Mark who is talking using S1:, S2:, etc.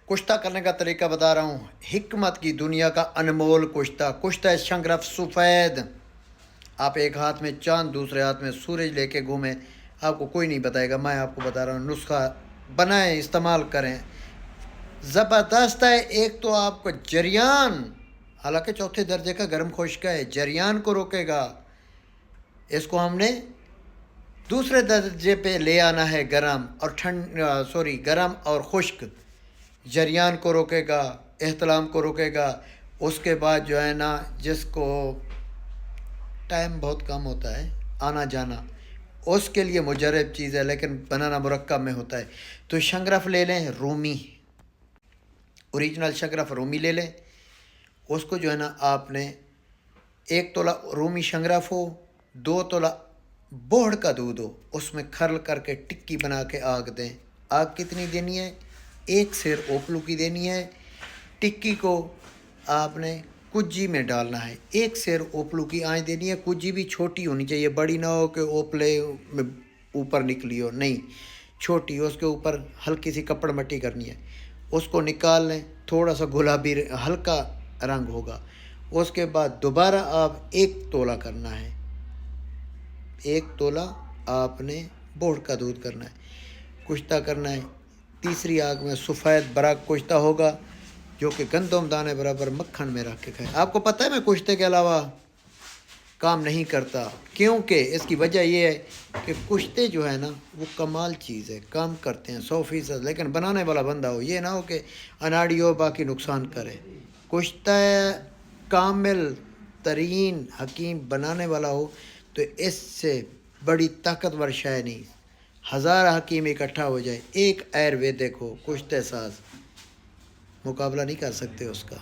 S1: कुश्ता करने का तरीका बता रहा हूँ। हिकमत की दुनिया का अनमोल कुश्ता, कुश्ता शंगरफ सफ़ेद। आप एक हाथ में चांद दूसरे हाथ में सूरज लेके घूमें, आपको कोई नहीं बताएगा। मैं आपको बता रहा हूँ, नुस्खा बनाएं, इस्तेमाल करें, ज़बरदस्त है। एक तो आपको जरियान, हालांकि चौथे दर्जे का गर्म खुश्क है, जरियान को रोकेगा। इसको हमने दूसरे दर्जे पे ले आना है, गरम और गरम और खुश्क। जरियान को रोकेगा, एहतलाम को रोकेगा। उसके बाद जो है ना, जिसको टाइम बहुत कम होता है आना जाना, उसके लिए मुजरब चीज़ है, लेकिन बनाना मुरक्कब में होता है। तो शंगरफ ले लें रूमी, ओरिजिनल शंगरफ रूमी ले लें। उसको जो है ना, आपने 1 तोला रूमी शंगरफ हो, 2 तोला बोहड़ का दूध हो, उसमें खरल करके टिक्की बना के आग दें। आग कितनी देनी है? 1 सेर ओपलू की देनी है। टिक्की को आपने कुज्जी में डालना है। 1 सेर ओपलू की आँच देनी है। कुज्जी भी छोटी होनी चाहिए, बड़ी ना हो कि ओपले में ऊपर निकली हो, नहीं, छोटी। उसके ऊपर हल्की सी कपड़ मट्टी करनी है। उसको निकाल लें, थोड़ा सा गुलाबी हल्का रंग होगा। उसके बाद दोबारा आप 1 तोला करना है, 1 तोला आपने बोहड़ का दूध करना है, कुश्ता करना है। तीसरी आग में सफ़ेद बराक कुश्ता होगा, जो कि गंदम दाने बराबर मक्खन में रख के खाएं। आपको पता है मैं कुश्ते के अलावा काम नहीं करता, क्योंकि इसकी वजह यह है कि कुश्ते जो है ना, वो कमाल चीज़ है, काम करते हैं 100%, लेकिन बनाने वाला बंदा हो, ये ना हो कि अनाड़ी हो बाकी नुकसान करे। कुश्ता कामिल तरीन हकीम बनाने वाला हो, तो इससे बड़ी ताकतवर शय नहीं। 1000 हकीम इकट्ठा हो जाए, एक आयुर्वेदिक हो, कुश्ते साज, मुकाबला नहीं कर सकते उसका।